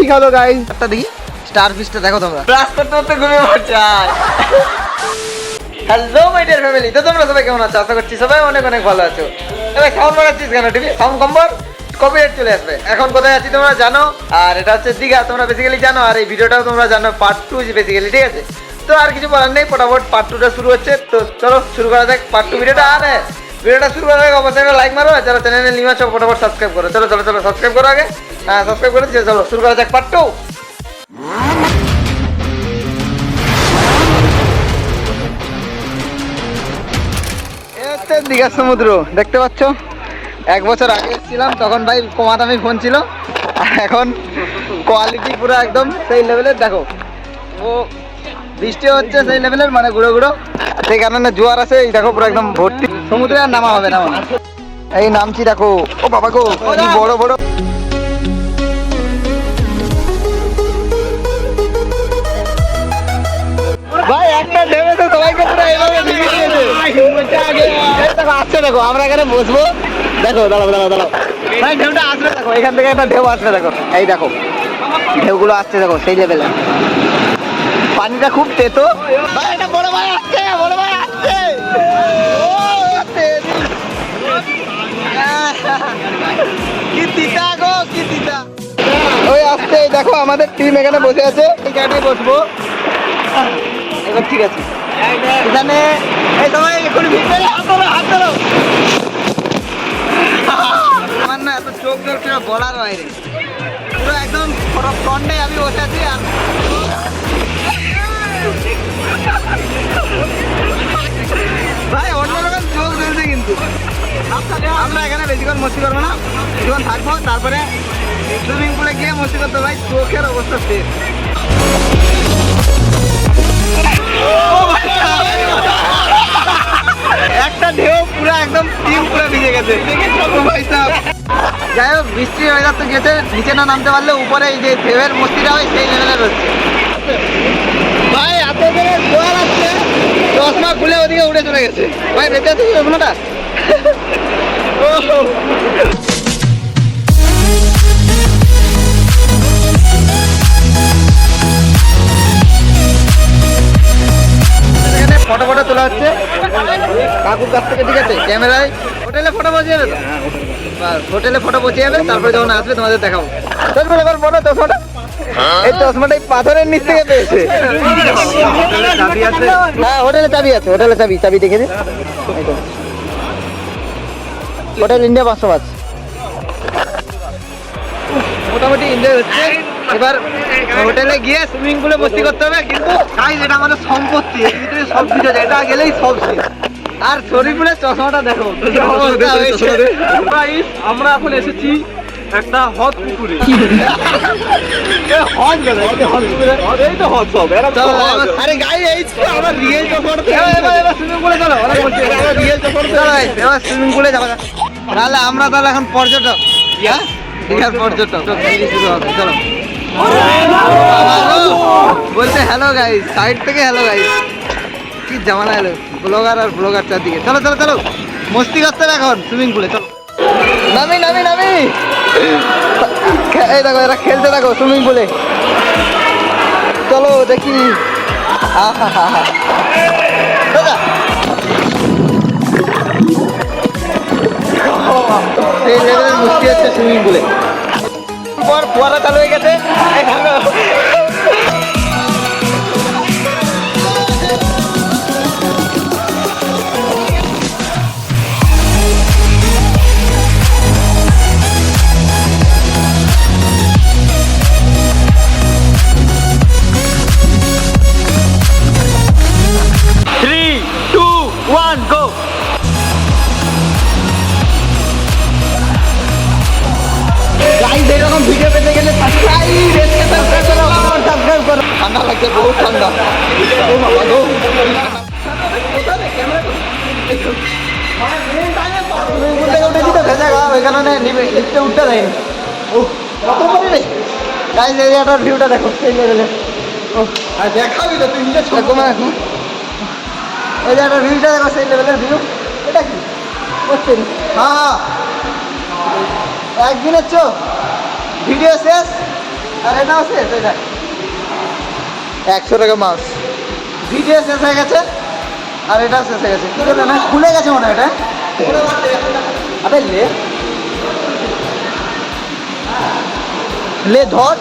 ঠিক হলো গাইস। একটা দেখি স্টার ফিশটা দেখো তোমরা, রাস্তাটা তো ঘুরে পড়ছায়। হ্যালো মাই ডিয়ার ফ্যামিলি, তো তোমরা সবাই কেমন আছো? আশা করছি সবাই অনেক অনেক ভালো আছো। এবার সাউন্ড বাড়াচ্ছিস কেন? টিভি সাউন্ড কম্বর কপিরাইট চলে আসবে। এখন কোথায় আছি তোমরা জানো, আর এটা হচ্ছে দীঘা, তোমরা বেসিক্যালি জানো, আর এই ভিডিওটাও তোমরা জানো পার্ট 2 বেসিক্যালি, ঠিক আছে? তো আর কিছু বলার নেই, ফটাফট পার্ট 2টা শুরু হচ্ছে। তো চলো শুরু করা যাক পার্ট 2 ভিডিওটা। আর ভিডিওটা শুরু করার আগে অবশ্যই একটা লাইক মারো, আর যারা চ্যানেলে নিউ আছো ফটাফট সাবস্ক্রাইব করো। চলো চলো চলো সাবস্ক্রাইব করো আগে। হ্যাঁ সাবস্ক্রাইব করে দিচ্ছি। চলো শুরু করা যাক পার্ট 2। দীঘার সমুদ্র দেখতে পাচ্ছ, 1 বছর আগে এসেছিলাম তখন ভাই কমা দামি ফোন ছিল, আর এখন কোয়ালিটি পুরো একদম সেই লেভেলের। দেখো ও বৃষ্টি হচ্ছে সেই লেভেলের, মানে গুঁড়ো গুঁড়ো, সেই কারণে জোয়ার আছে। এই দেখো পুরো একদম ভর্তি, সমুদ্রে আর নামা হবে না। এই নামছি দেখো, ও বাবা গো কি বড় বড়। ভাই একটা ঢেউে তো সবাইকে পুরো এইভাবে ভিড়ে দিয়েছে। দেখো আসছে, দেখো আমরা এখানে বসবো। দেখো দাঁড়াও দাঁড়াও দাঁড়াও, ভাই ঢেউটা আসবে, দেখো এখান থেকে একটা ঢেউ আসবে। দেখো এই দেখো ঢেউগুলো আসছে, দেখো সেই লেভেলে। পানিটা খুব তেতো। ভাই এটা বড় ভাই আসছে, বড় ভাই আসছে। কি তিতা গো, কি তিতা। ওই আসছে, দেখো আমাদের টিম এখানে বসে আছে, এই জায়গায় বসবো। এবার ঠিক আছে, এখানে এই সবাই এখন ভিতরে হাত ধরো, হাত ধরো। আমার না এত চোখ ধরছে বলার বাইরে, পুরো একদম ফ্রন্টে আমি বসে আছি। আর ভাই অন্যরকম চোখ ধরছে, কিন্তু আমরা এখানে বেশিক্ষণ মস্তি করবো না, কিছুক্ষণ থাকবো, তারপরে সুইমিং পুলে গিয়ে মস্তি করতে। ভাই চোখের অবস্থা শেষ। একটা ঢেউ পুরো একদম টিম পুরো ভিজে গেছে। যাই হোক বৃষ্টির ওয়েদার তো গেছে, নিচে না নামতে পারলে উপরে এই যে ঢেউয়ের মস্তিটা হয় সেই লেভেলের হচ্ছে। ভাই এত করে জোয়ার আসছে, চশমা খুলে ওদিকে উড়ে চলে গেছে। ভাই বেঁচে আছিস চশমাটা? ফটো ফটো তোলা হচ্ছে কাকুর কাছ থেকে, ঠিক আছে? ক্যামেরায় হোটেলে ফটো বসে যাবে তো, হোটেলে ফটো বসে যাবে, তারপরে যখন আসবে তোমাদের দেখাবো। এবার বলো চশমাটা, এই চশমাটা পাথরের নিচ থেকে পেয়েছে। হ্যাঁ হোটেলে চাবি আছে, হোটেলে চাবি, চাবি দেখে দিন। Hotel India 505। মোটামুটি এনজয় হচ্ছে। এবার হোটেলে গিয়ে সুইমিং পুলে মস্তি করতে হবে, কিন্তু গাইস এটা আমাদের সম্পত্তি, এর ভিতরে সব কিছু আছে, এটা গেলেই সব শেষ। আর শরীফুলের চশমাটা দেখো কি অবস্থা হয়েছে। গাইস আমরা এখন এসেছি একটা হদ পুকুরে। হদ গেল, এই তো হদ সব। আরে গাইস এই তো আমরা রিয়েল চশমাটা, এবার সুইমিং পুলে চলো। ওরা বলছে আমরা রিয়েল চশমাটা, চলো গাইস এবার সুইমিং পুলে যাবো। তাহলে আমরা তাহলে এখন পর্যটক, হ্যাঁ দীঘার পর্যটক শুরু হবে। চলো বলতে হ্যালো গাইস, সাইড থেকে হ্যালো গাইস। কি জামানা এলো, ব্লগার আর ব্লগার চারদিকে। চলো চলো চলো মস্তি করতে হবে এখন সুইমিং পুলে। চলো নামি নামি নামি, এই দেখো এরা খেলতে থাকো সুইমিং পুলে। চলো দেখি। এই লেভেলের মস্তি হচ্ছে সুইমিং পুলে। পর ফোয়ারা চালু হয়ে গেছে। এরকম ভিডিও পেতে গেলে ঠান্ডা লাগছে, বহুত ঠান্ডা। উঠেছি তো ভেজা গা, ওই কারণে লিফটে উঠতে দেয়নি। ও কত করে রে গাইস, এরিয়াটার ভিউটা দেখো সেই লেভেলে। ও আর দেখাবি তো তুই নিজে ছোট মা এখন। এরিয়াটার ভিউটা দেখো সেই লেভেলের ভিউ। এটা কি করছেন? হ্যাঁ একদিনের চো ভিডিও শেষ, আর এটাও শেষ, এটা 100 টাকা মাউস। ভিডিও শেষ হয়ে গেছে আর এটাও শেষ হয়ে গেছে। কি করে না খুলে গেছে মনে হয় এটা। আরে লে ধর।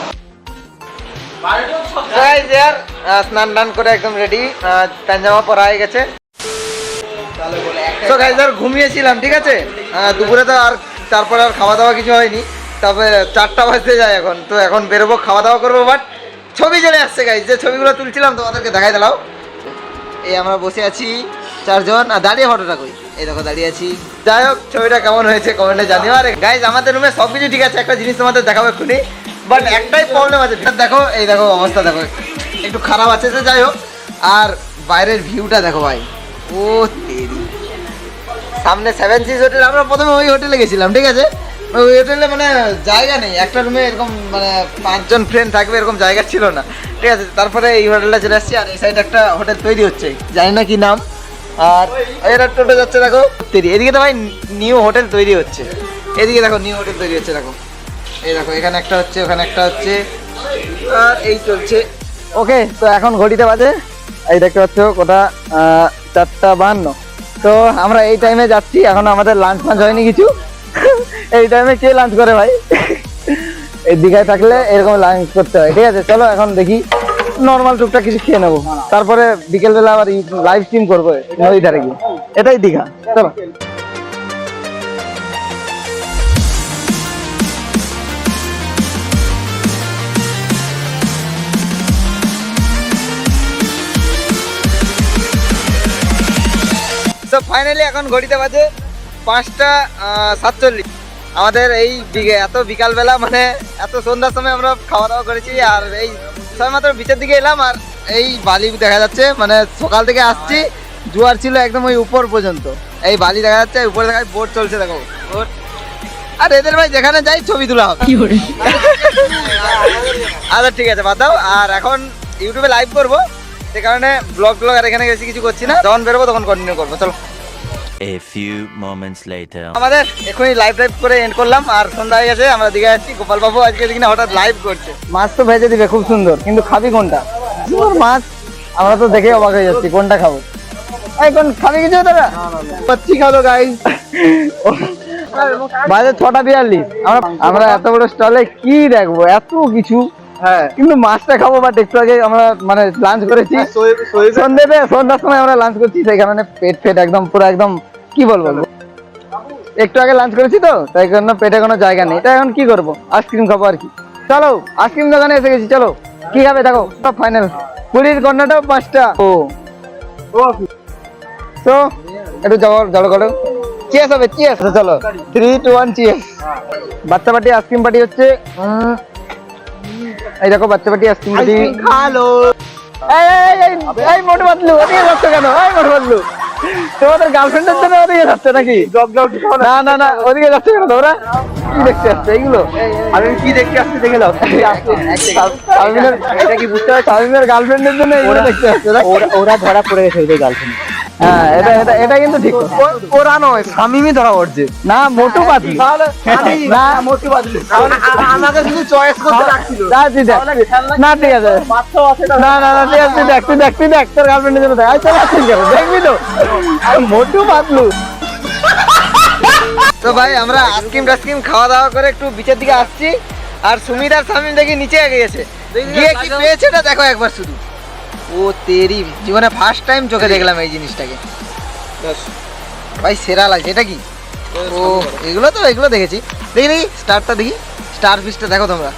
স্নান টান করে একদম রেডি, প্যান্ট জামা পরা হয়ে গেছে। তো গাইজ আর ঘুমিয়েছিলাম, ঠিক আছে। দুপুরে তো আর তারপরে আর খাওয়া দাওয়া কিছু হয়নি, তবে 4টা বাজতে যায় এখন। তো এখন বেরোবো, খাওয়া দাওয়া করবো, বাট ছবি চলে আসছে গাইজ। যে ছবিগুলো তুলছিলাম তোমাদেরকে দেখাই দিলাম। এই আমরা বসে আছি 4 জন, আর দাঁড়িয়ে ফটোটা কই, এই দেখো দাঁড়িয়ে আছি। যাই হোক, ছবিটা কেমন হয়েছে কমেন্টে জানিও। আর গাইজ আমাদের রুমে সব কিছু ঠিক আছে, একটা জিনিস তোমাদের দেখাবো এক্ষুনি, বাট একটাই প্রবলেম আছে। দেখো, এই দেখো অবস্থা দেখো, একটু খারাপ আছে। তো যাই হোক, আর বাইরের ভিউটা দেখো ভাই, ও তেরি। সামনে 7 সিজ হোটেল, আমরা প্রথমে ওই হোটেলে গেছিলাম, ঠিক আছে। ওই হোটেলে মানে জায়গা নেই, একটা রুমে এরকম মানে 5 জন ফ্রেন্ড থাকবে এরকম জায়গা ছিল না, ঠিক আছে। তারপরে এই হোটেলটা চলে আসছি, আর এই সাইডে একটা হোটেল তৈরি হচ্ছে, জানি না কি নাম। আর এরা টোটো যাচ্ছে দেখো তেরি। এদিকে তো ভাই নিউ হোটেল তৈরি হচ্ছে, এদিকে দেখো নিউ হোটেল তৈরি হচ্ছে দেখো। এই দেখো এখানে একটা হচ্ছে, ওখানে একটা হচ্ছে, আর এই চলছে। ওকে, তো এখন ঘড়িতে বাজে, এই দেখতে পাচ্ছ কোটা 4:52। তো আমরা এই টাইমে যাচ্ছি, এখন আমাদের লাঞ্চ ফাঞ্চ হয়নি কিছু। এই টাইমে কে লাঞ্চ করে ভাই? এই দীঘায় থাকলে এরকম লাঞ্চ করতে হয়, ঠিক আছে। চলো এখন দেখি, নর্মাল টুকটাক কিছু খেয়ে নেবো, তারপরে বিকেলবেলা আবার লাইভ স্ট্রিম করবো নদী ধারে গিয়ে। এটাই দীঘা, চলো। তো ফাইনালি এখন ঘড়িতে বাজে 5:47। আমাদের এই এত বিকালবেলা মানে এত সন্ধ্যার সময় আমরা খাওয়া দাওয়া করেছি, আর এই সবাই মাত্র বিচের দিকে এলাম। আর এই বালি দেখা যাচ্ছে, মানে সকাল থেকে আসছি, জোয়ার ছিল একদম ওই উপর পর্যন্ত। এই বালি দেখা যাচ্ছে, উপরে দেখা বোট চলছে দেখো, বোট। আর এদের ভাই যেখানে যাই ছবি তোলা হবে। আচ্ছা ঠিক আছে, বাদ দাও। আর এখন ইউটিউবে লাইভ করবো, সে কারণে ব্লগ আর এখানে বেশি কিছু করছি না। যখন বেরোবো তখন কন্টিনিউ করবো, চলো। A few moments later. আমাদের এখনই লাইভ করে এন্ড করলাম, আর সন্ধ্যা হয়ে গেছে, আমরা দিঘা যাচ্ছি। গোপাল বাবু আজকে কিনা হঠাৎ লাইভ করছে। মাছ তো ভেজে দিবে খুব সুন্দর, কিন্তু খাবি কোনটা? মাছ আমরা তো দেখে অবাক হয়ে যাচ্ছি, কোনটা খাবো? এই কোন খাবি কিছু দাদা? পাচ্ছি খাবো গাইস। বাজে 6:42। আমরা এত বড় স্টলে কি দেখবো, এত কিছু। হ্যাঁ, কিন্তু মাছটা খাবো, বাট একটু আগে আমরা মানে লাঞ্চ করেছি সন্ধ্যার সময় আমরা লাঞ্চ করছি, সেই কারণে পেট একদম পুরো একদম কি বলবো, একটু আগে লাঞ্চ করেছি তো, তাই জন্য পেটে কোনো জায়গা নেই। তাই এখন কি করবো, আইসক্রিম খাবো আর কি। চলো আইসক্রিম দোকানে এসে গেছি, চলো কি খাবে দেখো। সব ফাইনাল, পুরীর কর্নাটাও 5টা। তো একটু জল করো, চিয়ার্স হবে, চিয়ার্স। চলো 3, 2, 1 চিয়ার্স। বাচ্চা পার্টি আইসক্রিম পার্টি হচ্ছে। এই দেখো বাচ্চা পার্টি আইসক্রিম পার্টি। হ্যালো, এই মোটু বাতলু ওদিকে যাচ্ছে কেন? এই মোটু বাতলু, তোমাদের গার্লফ্রেন্ডের জন্য ওদিকে যাচ্ছে নাকি? না না না, ওদিকে যাচ্ছে কেন তোমরা? কি দেখতে আসছে এইগুলো? আমি কি দেখতে আসছি দেখে যাও। এটা কি বুঝতে পারছো? শামিমের গার্লফ্রেন্ডের জন্য এইগুলো দেখতে আসছে। ওরা ধরা পড়ে গেছে ওদের গার্লফ্রেন্ড। হ্যাঁ, এটা কিন্তু ঠিক। ওরা নয়, শামিমই ধরা পড়ছে। না মোটু পাতলু, না মোটু পাতলু আমাকে শুধু চয়েস করতে রাখছিল। না ঠিক আছে, না না না ঠিক আছে, তুই দেখ তোর গার্লফ্রেন্ডের জন্য দেখ। চল আসছিস কেন, দেখবি তো মোটু পাতলু। তো ভাই আমরা আইসক্রিম খাওয়া দাওয়া করে একটু বিচের দিকে আসছি, আর সুমিত আর শামিম দেখি নিচে গিয়েছে। গিয়ে কি পেয়েছে না দেখো একবার শুধু। ও তেরি, জীবনে ফার্স্ট টাইম চোখে দেখলাম এই জিনিসটাকে ভাই, সেরা লাগছে। এটা কি? ও এগুলো দেখেছি। দেখি স্টারটা দেখি, স্টার ফিশটা দেখো তোমরা।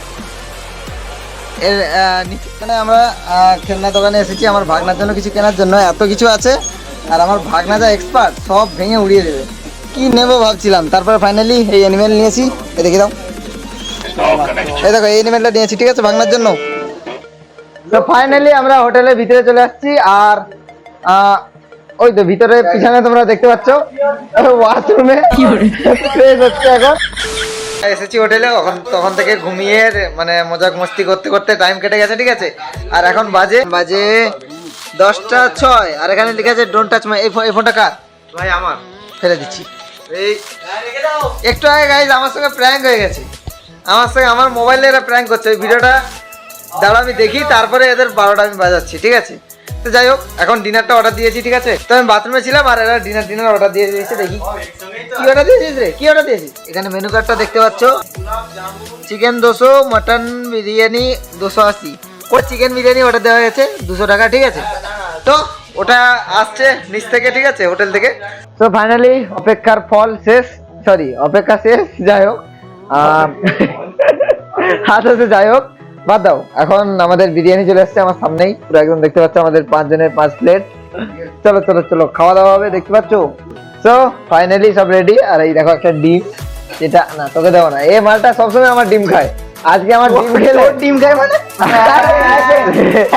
এর নিচে আমরা খেলনা দোকানে এসেছি আমার ভাগনার জন্য কিছু কেনার জন্য। এত কিছু আছে, আর আমার ভাগনা যা এক্সপার্ট, সব ভেঙে উড়িয়ে দেবে। কি নেবো ভাবছিলাম, তারপরে ফাইনালি এই অ্যানিমেল নিয়েছি। এই দেখি দাও, এই দেখো এই অ্যানিমেলটা নিয়েছি, ঠিক আছে, ভাগনার জন্য। তো ফাইনালি আমরা হোটেলের ভিতরে চলে আসছি, আর ওই তো ভিতরে পিছনে তোমরা দেখতে পাচ্ছ ওয়াশরুমে এখন এসেছি হোটেলে। তখন থেকে ঘুমিয়ে মানে মজাক মস্তি করতে করতে টাইম কেটে গেছে, ঠিক আছে। আর এখন বাজে 10:06, আর এখানে লিখে আছে ডোন্ট টাচ মাই। এই ফোনটা কার ভাই? আমার। ফেলে দিচ্ছি। এই একটু আগে গাইজ আমার সঙ্গে প্র্যাঙ্ক হয়ে গেছে। আমার সঙ্গে আমার মোবাইলে এরা প্র্যাঙ্ক করছে। ওই ভিডিওটা দাঁড়া আমি দেখি, তারপরে এদের 12টা আমি বাজাচ্ছি, ঠিক আছে? তো যাই হোক, এখন ডিনারটা অর্ডার দিয়েছি, ঠিক আছে? তো আমি বাথরুমে ছিলাম আর এরা ডিনার অর্ডার দিয়ে দিয়েছে। দেখি কি অর্ডার দিয়েছিস রে, কি অর্ডার দিয়েছিস? এখানে মেনু কার্ডটা দেখতে পাচ্ছ, চিকেন 200, মটন বিরিয়ানি 280। ও চিকেন বিরিয়ানি অর্ডার দেওয়া হয়েছে 200 টাকা, ঠিক আছে? তো ওটা আসছে নিচ থেকে, ঠিক আছে, হোটেল থেকে। তো ফাইনালি অপেক্ষার ফল শেষ, সরি অপেক্ষা শেষ। যাই হোক হাত হচ্ছে, যাই হোক বাদ দাও। এখন আমাদের বিরিয়ানি চলে আসছে আমার সামনেই, পুরো একদম দেখতে পাচ্ছ আমাদের 5 জনের 5 প্লেট। চলো চলো চলো, খাওয়া দাওয়া হবে, দেখতে পাচ্ছ। সো ফাইনালি সব রেডি। আর এই দেখো একটা ডিম, যেটা না তোকে দেবো না, এই মালটা সবসময় আমার ডিম খায়। আজকে আমার ডিম খেলে ডিম খায় মানে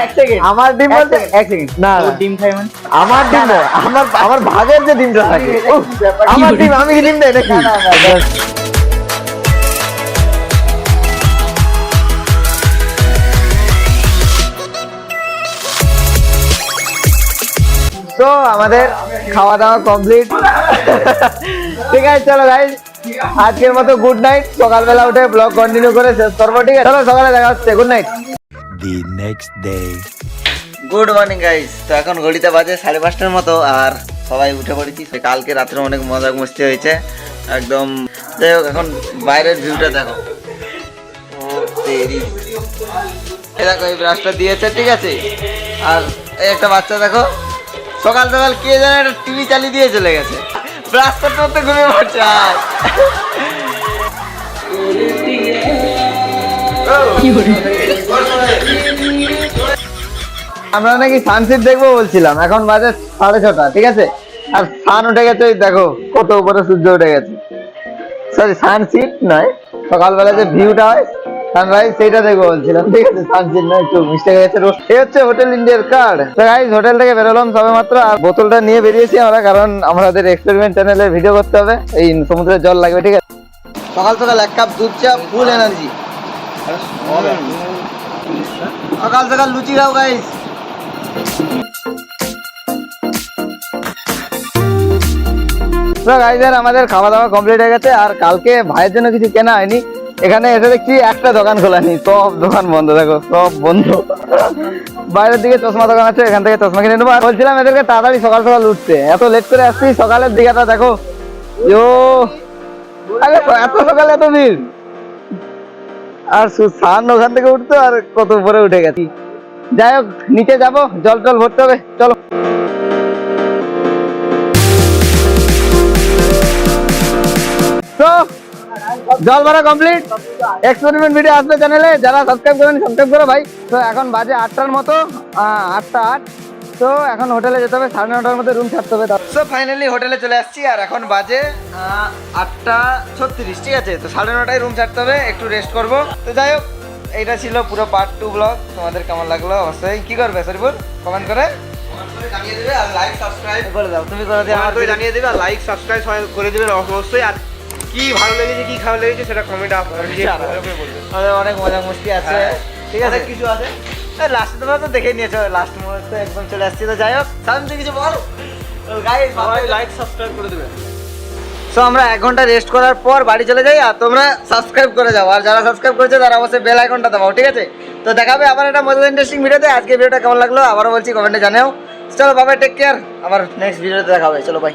এক সেকেন্ড, আমার ডিম বলতে এক সেকেন্ড, না ডিম খায় মানে আমার ডিম নয়, আমার ভাগের যে ডিমটা থাকে আমার ডিম, আমি কি ডিম দেয় নাকি? তো আমাদের খাওয়া দাওয়া কমপ্লিট, ঠিক আছে? চলো গাইস, আজকের মতো গুড নাইট। সকালবেলা উঠে ব্লগ কন্টিনিউ করে শেষ করবো, ঠিক আছে? চলো সকালে দেখা হচ্ছে, good night. The next day. Good morning guys. তো এখন ঘড়িতে বাজে 5:30টার মতো, আর সবাই উঠে পড়েছি। কালকে রাত্রে অনেক মজা মস্তি হয়েছে একদম। যাই হোক, এখন বাইরের ভিউটা দেখো। ও তেরি, এই দেখো এই ব্রাশটা দিয়েছে, ঠিক আছে? আর এই একটা বাচ্চা দেখো, সকাল সকাল কে জানে একটা টিভি চালিয়ে দিয়ে চলে গেছে, ব্রাশ করতে করতে ঘুমিয়ে পড়ছে। আর আমরা নাকি সানসেট দেখবো বলছিলাম, এখন বাজে 6:30, ঠিক আছে? আর সান উঠে গেছে, ওই দেখো কত উপরে সূর্য উঠে গেছে। সরি সানসেট নয়, সকালবেলা যে ভিউটা হয় সানরাইজ, সেইটা দেখবো বলছিলাম, ঠিক আছে? সানসেট নয়, একটু মিস্টেক হয়ে গেছে। এই হচ্ছে হোটেল ইন্ডিয়ার কার্ড। তো গাইস, হোটেল থেকে বেরোলাম সবে মাত্র, আর বোতলটা নিয়ে বেরিয়েছি আমরা, কারণ আমাদের এক্সপেরিমেন্ট চ্যানেলে ভিডিও করতে হবে, এই সমুদ্রের জল লাগবে, ঠিক আছে? সকাল সকাল 1 কাপ দুধ চা, ফুল এনার্জি। সকাল সকাল লুচি খাও গাইস। তো গাইস, আমাদের খাওয়া দাওয়া কমপ্লিট হয়ে গেছে। আর কালকে ভাইয়ের জন্য কিছু কেনা হয়নি, এখানে এসে দেখছি একটা দোকান খোলা নেই, সব দোকান বন্ধ, দেখো সব বন্ধ। বাইরের দিকে চশমা দোকান আছে, এখান থেকে চশমা কিনে নেবো। আর বলছিলাম এদেরকে তাড়াতাড়ি সকাল সকাল উঠতে, এত লেট করে আসছি, সকালের দিকেটা দেখো। ইয়ো, আরে এত সকালে এত ভিড়। আর সান ওখান থেকে উঠতো, আর কত উপরে উঠে গেছি। যাই হোক, নিচে যাবো, জল টল ভরতে হবে, চলো। তো জল ভরা কমপ্লিট, এক্সপেরিমেন্ট ভিডিও আসবে চ্যানেলে, যারা সাবস্ক্রাইব করেন সাবস্ক্রাইব করো ভাই। তো এখন বাজে 8টার মতো, 8:08। তো এখন হোটেলে যেতে হবে, 9:30টার মধ্যে রুম ছাড়তে হবে। তো ফাইনালি হোটেলে চলে আসছি, আর এখন বাজে 8:36, ঠিক আছে? তো 9:30টায় রুম ছাড়তে হবে, একটু রেস্ট করব। তো যাই হোক, এইটা ছিল পুরো পার্ট 2 ব্লগ। তোমাদের কেমন লাগলো অবশ্যই কি করবে সরিপুর কমেন্ট করে জানিয়ে দেবে, আর লাইক সাবস্ক্রাইব করে দাও। তুমি করে দিও, আমাকে জানিয়ে দেবে, আর লাইক সাবস্ক্রাইব সবাই করে দিবেন অবশ্যই। আর কি ভালো লেগেছে, কি খারাপ লেগেছে সেটা কমেন্ট বলবে। অনেক মজা মস্তি আছে, ঠিক আছে? কিছু আছে লাস্ট, তোমরা তো দেখে নিয়েছো, লাস্ট মুহূর্তে একদম চলে আসছি। তো যাই হোক, সামনে কিছু বল গাইস, সবাই লাইক সাবস্ক্রাইব করে দেবে। সো আমরা 1 ঘন্টা রেস্ট করার পর বাড়ি চলে যাই, আর তোমরা সাবস্ক্রাইব করে যাও, আর যারা সাবস্ক্রাইব করেছে তারা অবশ্যই বেল আইকনটা দাবাও, ঠিক আছে? তো দেখাবে আবার একটা মজাদার ইন্টারেস্টিং ভিডিওতে। আজকে ভিডিওটা কেমন লাগলো আবারও বলছি কমেন্টে জানাও। চলো বাবাই, টেক কেয়ার, আবার নেক্সট ভিডিওতে দেখা হবে, চলো বাই।